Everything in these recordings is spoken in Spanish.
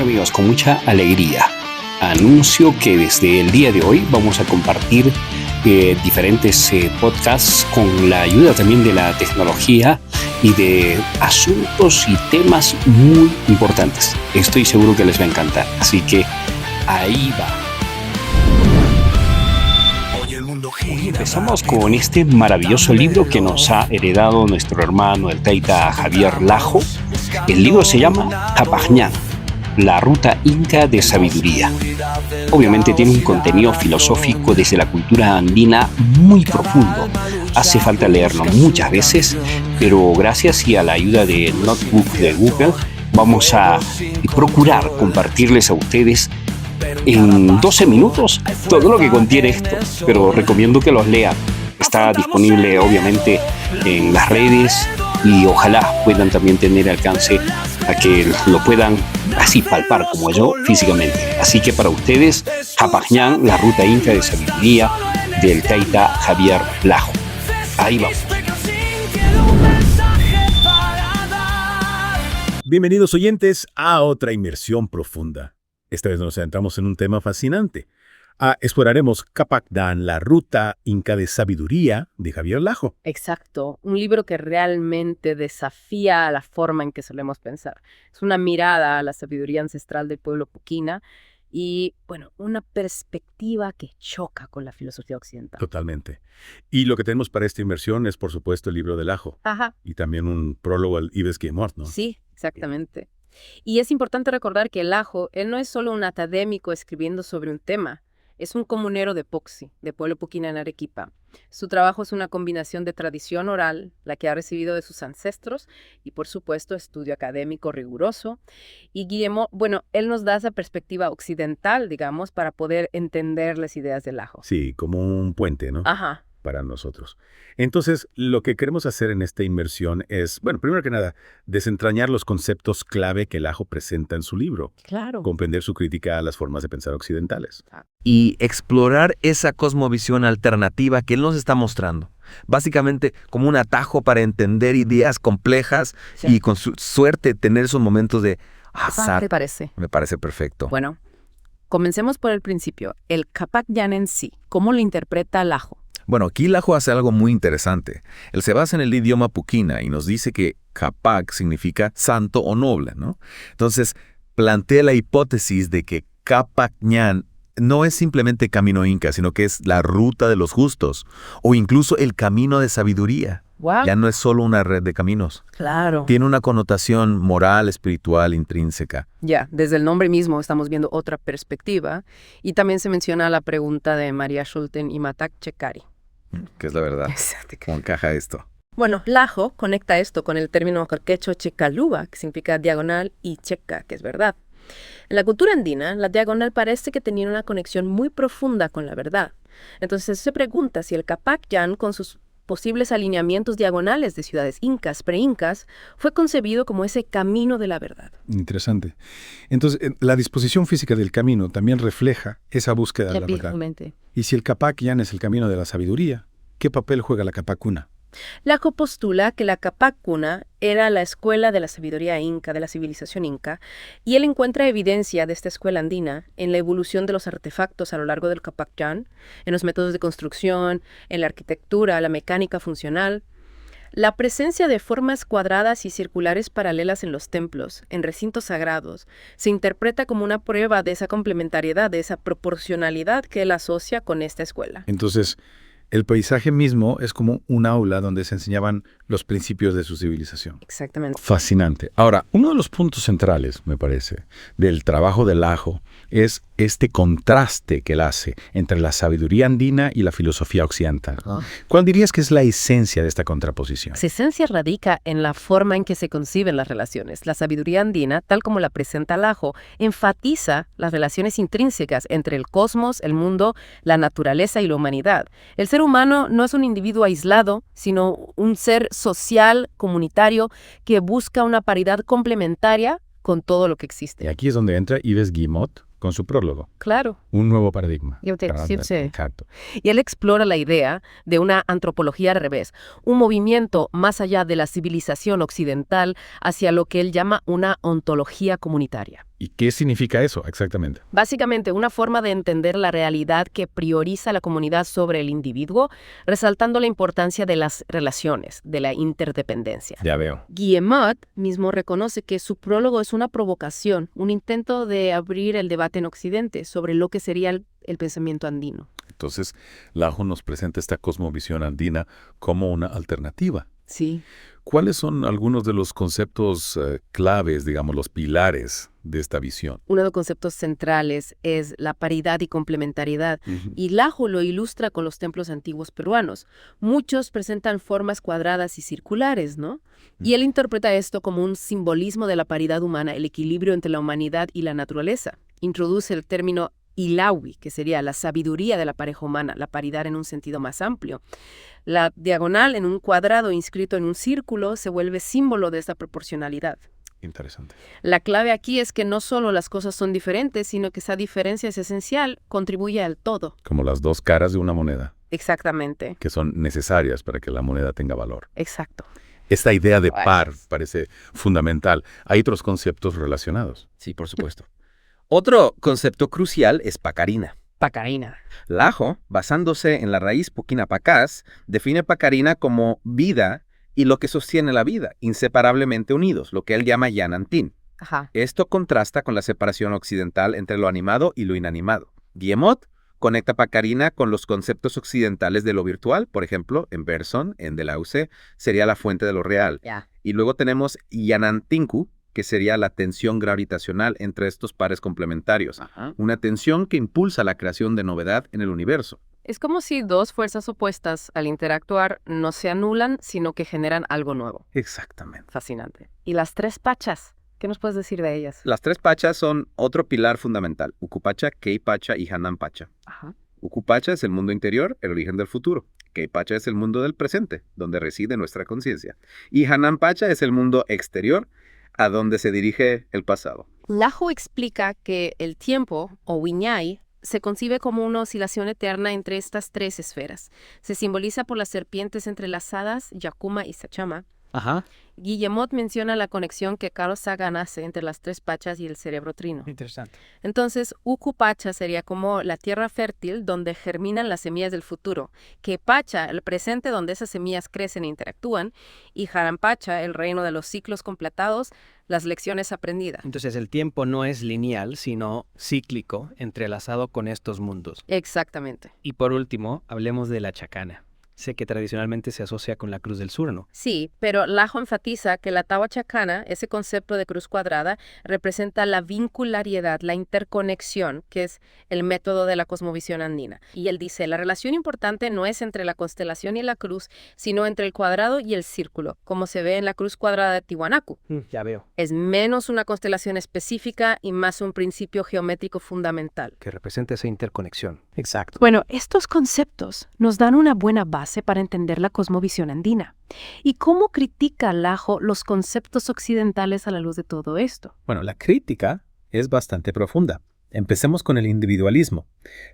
Bueno amigos, con mucha alegría anuncio que desde el día de hoy vamos a compartir diferentes podcasts con la ayuda también de la tecnología y de asuntos y temas muy importantes. Estoy seguro que les va a encantar, así que ahí va. Hoy empezamos con este maravilloso libro que nos ha heredado nuestro hermano el taita Javier Lajo. El libro se llama Capac Ñan, la ruta inca de sabiduría. Obviamente tiene un contenido filosófico desde la cultura andina muy profundo. Hace falta leerlo muchas veces, pero gracias y a la ayuda de Notebook de Google vamos a procurar compartirles a ustedes en 12 minutos todo lo que contiene esto, pero recomiendo que los lean. Está disponible obviamente en las redes y ojalá puedan también tener alcance a que lo puedan así palpar como yo físicamente. Así que para ustedes, Capac Ñan, la ruta inca de sabiduría del taita Javier Lajo. Ahí vamos. Bienvenidos oyentes a otra inmersión profunda. Esta vez nos centramos en un tema fascinante. Exploraremos Capac Ñan, la ruta inca de sabiduría de Javier Lajo. Exacto, un libro que realmente desafía la forma en que solemos pensar. Es una mirada a la sabiduría ancestral del pueblo puquina y, bueno, una perspectiva que choca con la filosofía occidental. Totalmente. Y lo que tenemos para esta inmersión es, por supuesto, el libro de Lajo. Ajá. Y también un prólogo al Ives Guillemot, ¿no? Sí, exactamente. Y es importante recordar que Lajo, él no es solo un académico escribiendo sobre un tema. Es un comunero de Poxi, de pueblo puquina en Arequipa. Su trabajo es una combinación de tradición oral, la que ha recibido de sus ancestros, y por supuesto estudio académico riguroso. Y Guillemot, bueno, él nos da esa perspectiva occidental, digamos, para poder entender las ideas de Lajo. Sí, como un puente, ¿no? Ajá. Para nosotros. Entonces, lo que queremos hacer en esta inmersión es, bueno, primero que nada, desentrañar los conceptos clave que Lajo presenta en su libro. Claro. Comprender su crítica a las formas de pensar occidentales. Y explorar esa cosmovisión alternativa que él nos está mostrando. Básicamente como un atajo para entender ideas complejas y con suerte tener esos momentos de ¿Qué te parece? Me parece perfecto. Bueno, comencemos por el principio. El Capac Ñan en sí, ¿cómo lo interpreta Lajo? Bueno, aquí Lajo hace algo muy interesante. Él se basa en el idioma puquina y nos dice que Capac significa santo o noble, ¿no? Entonces, plantea la hipótesis de que Capac Ñan no es simplemente camino inca, sino que es la ruta de los justos o incluso el camino de sabiduría. Wow. Ya no es solo una red de caminos. Claro. Tiene una connotación moral, espiritual, intrínseca. Ya, desde el nombre mismo estamos viendo otra perspectiva. Y también se menciona la pregunta de María Schulten y Matak Chekari. Que es la verdad. Exacto. ¿Cómo encaja esto? Bueno, Lajo conecta esto con el término quechua checaluba, que significa diagonal, y checa, que es verdad. En la cultura andina, la diagonal parece que tenía una conexión muy profunda con la verdad. Entonces se pregunta si el Capac Ñan, con sus posibles alineamientos diagonales de ciudades incas, pre-incas, fue concebido como ese camino de la verdad. Interesante. Entonces, la disposición física del camino también refleja esa búsqueda de la verdad. Y si el Capac Ñan es el camino de la sabiduría, ¿qué papel juega la Capac Cuna? Lajo postula que la Capac Cuna era la escuela de la sabiduría inca, de la civilización inca, y él encuentra evidencia de esta escuela andina en la evolución de los artefactos a lo largo del Capac Ñan, en los métodos de construcción, en la arquitectura, la mecánica funcional. La presencia de formas cuadradas y circulares paralelas en los templos, en recintos sagrados, se interpreta como una prueba de esa complementariedad, de esa proporcionalidad que él asocia con esta escuela. Entonces, el paisaje mismo es como un aula donde se enseñaban los principios de su civilización. Exactamente. Fascinante. Ahora, uno de los puntos centrales, me parece, del trabajo de Lajo es este contraste que él hace entre la sabiduría andina y la filosofía occidental. ¿Cuál dirías que es la esencia de esta contraposición? Su esencia radica en la forma en que se conciben las relaciones. La sabiduría andina, tal como la presenta Lajo, enfatiza las relaciones intrínsecas entre el cosmos, el mundo, la naturaleza y la humanidad. El ser humano no es un individuo aislado, sino un ser social, comunitario, que busca una paridad complementaria con todo lo que existe. Y aquí es donde entra Ives Guillemot con su prólogo. Claro. Un nuevo paradigma. Exacto. Y él explora la idea de una antropología al revés, un movimiento más allá de la civilización occidental hacia lo que él llama una ontología comunitaria. ¿Y qué significa eso exactamente? Básicamente, una forma de entender la realidad que prioriza la comunidad sobre el individuo, resaltando la importancia de las relaciones, de la interdependencia. Ya veo. Guillemot mismo reconoce que su prólogo es una provocación, un intento de abrir el debate en Occidente sobre lo que sería el pensamiento andino. Entonces, Lajo nos presenta esta cosmovisión andina como una alternativa. Sí. ¿Cuáles son algunos de los conceptos claves, digamos, los pilares de esta visión? Uno de los conceptos centrales es la paridad y complementariedad, y Lajo lo ilustra con los templos antiguos peruanos. Muchos presentan formas cuadradas y circulares, ¿no? Y él interpreta esto como un simbolismo de la paridad humana, el equilibrio entre la humanidad y la naturaleza. Introduce el término Ilawi, que sería la sabiduría de la pareja humana, la paridad en un sentido más amplio. La diagonal en un cuadrado inscrito en un círculo se vuelve símbolo de esta proporcionalidad. Interesante. La clave aquí es que no solo las cosas son diferentes, sino que esa diferencia es esencial, contribuye al todo. Como las dos caras de una moneda, Exactamente. que son necesarias para que la moneda tenga valor. Exacto. Esta idea de par parece fundamental. Hay otros conceptos relacionados. Sí, por supuesto. Otro concepto crucial es pacarina. Pacarina. Lajo, basándose en la raíz puquina pacás, define pacarina como vida y lo que sostiene la vida, inseparablemente unidos, lo que él llama yanantín. Ajá. Esto contrasta con la separación occidental entre lo animado y lo inanimado. Guillemot conecta pacarina con los conceptos occidentales de lo virtual, por ejemplo, en Bergson, en Deleuze, sería la fuente de lo real. Ya. Y luego tenemos yanantinku, que sería la tensión gravitacional entre estos pares complementarios. Ajá. Una tensión que impulsa la creación de novedad en el universo. Es como si dos fuerzas opuestas al interactuar no se anulan, sino que generan algo nuevo. Exactamente. Fascinante. ¿Y las tres pachas? ¿Qué nos puedes decir de ellas? Las tres pachas son otro pilar fundamental: Ukupacha, Keipacha y Hananpacha. Ajá. Ukupacha es el mundo interior, el origen del futuro. Keipacha es el mundo del presente, donde reside nuestra conciencia. Y Hananpacha es el mundo exterior, a donde se dirige el pasado. Lajo explica que el tiempo, o wiñay, se concibe como una oscilación eterna entre estas tres esferas. Se simboliza por las serpientes entrelazadas, Yakuma y Sachama. Ajá. Guillemot menciona la conexión que Carl Sagan hace entre las tres pachas y el cerebro trino. Interesante. Entonces, Ukupacha sería como la tierra fértil donde germinan las semillas del futuro, Kepacha, el presente donde esas semillas crecen e interactúan, y Haranpacha, el reino de los ciclos completados, las lecciones aprendidas. Entonces el tiempo no es lineal, sino cíclico, entrelazado con estos mundos. Exactamente. Y por último, hablemos de la chacana. Sé que tradicionalmente se asocia con la Cruz del Sur, ¿no? Sí, pero Lajo enfatiza que la Tawa Chacana, ese concepto de cruz cuadrada, representa la vinculariedad, la interconexión, que es el método de la cosmovisión andina. Y él dice, la relación importante no es entre la constelación y la cruz, sino entre el cuadrado y el círculo, como se ve en la cruz cuadrada de Tiwanaku. Ya veo. Es menos una constelación específica y más un principio geométrico fundamental. Que representa esa interconexión. Exacto. Bueno, estos conceptos nos dan una buena base para entender la cosmovisión andina. ¿Y cómo critica Lajo los conceptos occidentales a la luz de todo esto? Bueno, la crítica es bastante profunda. Empecemos con el individualismo.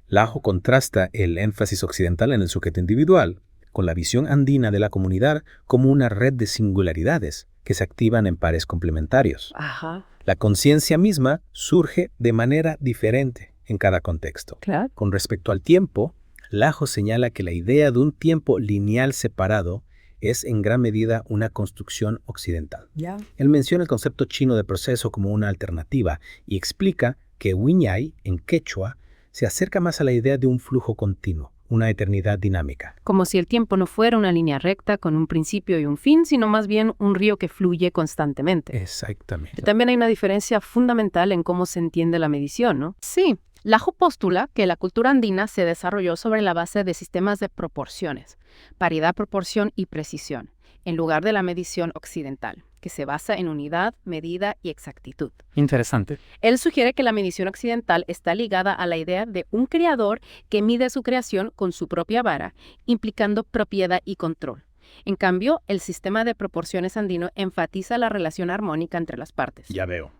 Lajo contrasta el énfasis occidental en el sujeto individual con la visión andina de la comunidad como una red de singularidades que se activan en pares complementarios. Ajá. La conciencia misma surge de manera diferente en cada contexto. Claro. Con respecto al tiempo, Lajo señala que la idea de un tiempo lineal separado es en gran medida una construcción occidental. Ya. Él menciona el concepto chino de proceso como una alternativa y explica que Wiñay, en quechua, se acerca más a la idea de un flujo continuo, una eternidad dinámica. Como si el tiempo no fuera una línea recta con un principio y un fin, sino más bien un río que fluye constantemente. Exactamente. También hay una diferencia fundamental en cómo se entiende la medición, ¿no? Sí. Lajo postula que la cultura andina se desarrolló sobre la base de sistemas de proporciones, paridad, proporción y precisión, en lugar de la medición occidental, que se basa en unidad, medida y exactitud. Interesante. Él sugiere que la medición occidental está ligada a la idea de un creador que mide su creación con su propia vara, implicando propiedad y control. En cambio, el sistema de proporciones andino enfatiza la relación armónica entre las partes. Ya veo.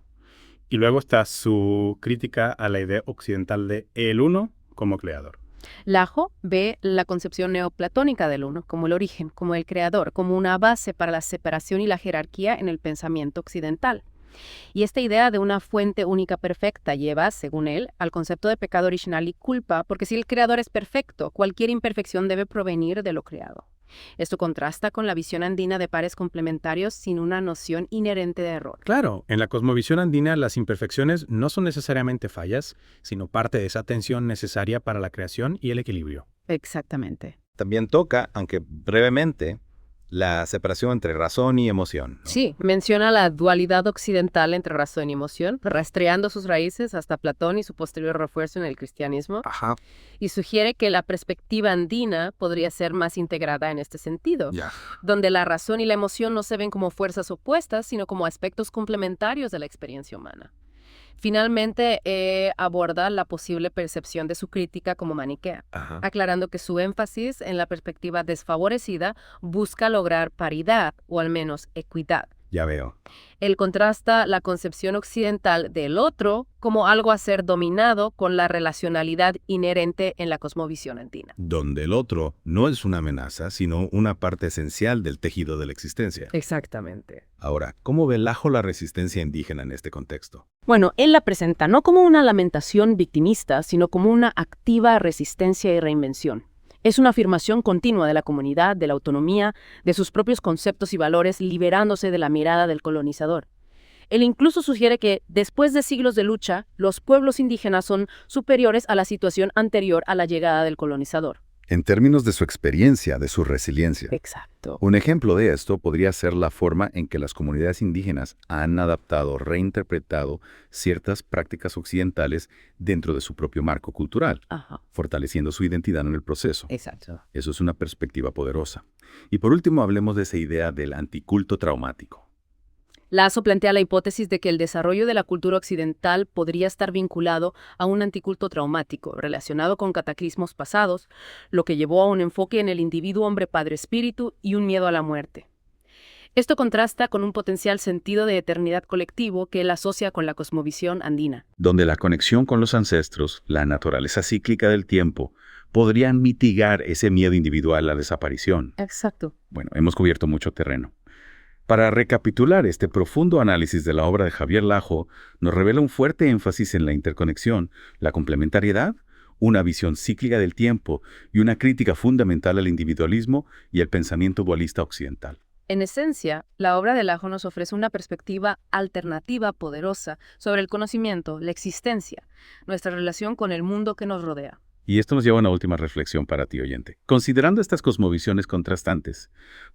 Y luego está su crítica a la idea occidental de el uno como creador. Lajo ve la concepción neoplatónica del uno como el origen, como el creador, como una base para la separación y la jerarquía en el pensamiento occidental. Y esta idea de una fuente única perfecta lleva, según él, al concepto de pecado original y culpa, porque si el creador es perfecto, cualquier imperfección debe provenir de lo creado. Esto contrasta con la visión andina de pares complementarios sin una noción inherente de error. Claro, en la cosmovisión andina las imperfecciones no son necesariamente fallas, sino parte de esa tensión necesaria para la creación y el equilibrio. Exactamente. También toca, aunque brevemente, la separación entre razón y emoción, ¿no? Sí, menciona la dualidad occidental entre razón y emoción, rastreando sus raíces hasta Platón y su posterior refuerzo en el cristianismo, Ajá. y sugiere que la perspectiva andina podría ser más integrada en este sentido, Ya. donde la razón y la emoción no se ven como fuerzas opuestas, sino como aspectos complementarios de la experiencia humana. Finalmente, aborda la posible percepción de su crítica como maniquea, Ajá. aclarando que su énfasis en la perspectiva desfavorecida busca lograr paridad, o al menos equidad. Ya veo. Él contrasta la concepción occidental del otro como algo a ser dominado con la relacionalidad inherente en la cosmovisión andina. Donde el otro no es una amenaza, sino una parte esencial del tejido de la existencia. Exactamente. Ahora, ¿cómo ve Lajo la resistencia indígena en este contexto? Bueno, él la presenta no como una lamentación victimista, sino como una activa resistencia y reinvención. Es una afirmación continua de la comunidad, de la autonomía, de sus propios conceptos y valores, liberándose de la mirada del colonizador. Él incluso sugiere que, después de siglos de lucha, los pueblos indígenas son superiores a la situación anterior a la llegada del colonizador. En términos de su experiencia, de su resiliencia. Exacto. Un ejemplo de esto podría ser la forma en que las comunidades indígenas han adaptado, reinterpretado ciertas prácticas occidentales dentro de su propio marco cultural, Ajá. fortaleciendo su identidad en el proceso. Exacto. Eso es una perspectiva poderosa. Y por último, hablemos de esa idea del anticulto traumático. Lasso plantea la hipótesis de que el desarrollo de la cultura occidental podría estar vinculado a un anticulto traumático relacionado con cataclismos pasados, lo que llevó a un enfoque en el individuo hombre-padre-espíritu y un miedo a la muerte. Esto contrasta con un potencial sentido de eternidad colectivo que él asocia con la cosmovisión andina. Donde la conexión con los ancestros, la naturaleza cíclica del tiempo, podrían mitigar ese miedo individual a la desaparición. Exacto. Bueno, hemos cubierto mucho terreno. Para recapitular, este profundo análisis de la obra de Javier Lajo nos revela un fuerte énfasis en la interconexión, la complementariedad, una visión cíclica del tiempo y una crítica fundamental al individualismo y al pensamiento dualista occidental. En esencia, la obra de Lajo nos ofrece una perspectiva alternativa poderosa sobre el conocimiento, la existencia, nuestra relación con el mundo que nos rodea. Y esto nos lleva a una última reflexión para ti, oyente. Considerando estas cosmovisiones contrastantes,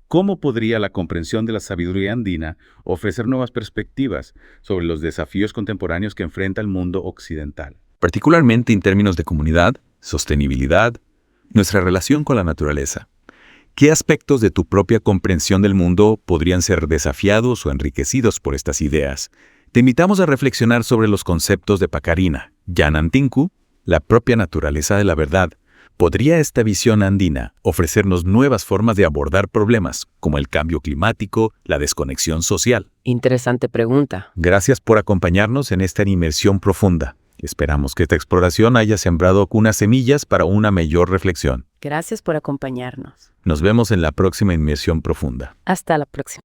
¿cómo podría la comprensión de la sabiduría andina ofrecer nuevas perspectivas sobre los desafíos contemporáneos que enfrenta el mundo occidental? Particularmente en términos de comunidad, sostenibilidad, nuestra relación con la naturaleza. ¿Qué aspectos de tu propia comprensión del mundo podrían ser desafiados o enriquecidos por estas ideas? Te invitamos a reflexionar sobre los conceptos de Pacarina, Yanantinku, la propia naturaleza de la verdad. ¿Podría esta visión andina ofrecernos nuevas formas de abordar problemas como el cambio climático, la desconexión social? Interesante pregunta. Gracias por acompañarnos en esta inmersión profunda. Esperamos que esta exploración haya sembrado unas semillas para una mayor reflexión. Gracias por acompañarnos. Nos vemos en la próxima inmersión profunda. Hasta la próxima.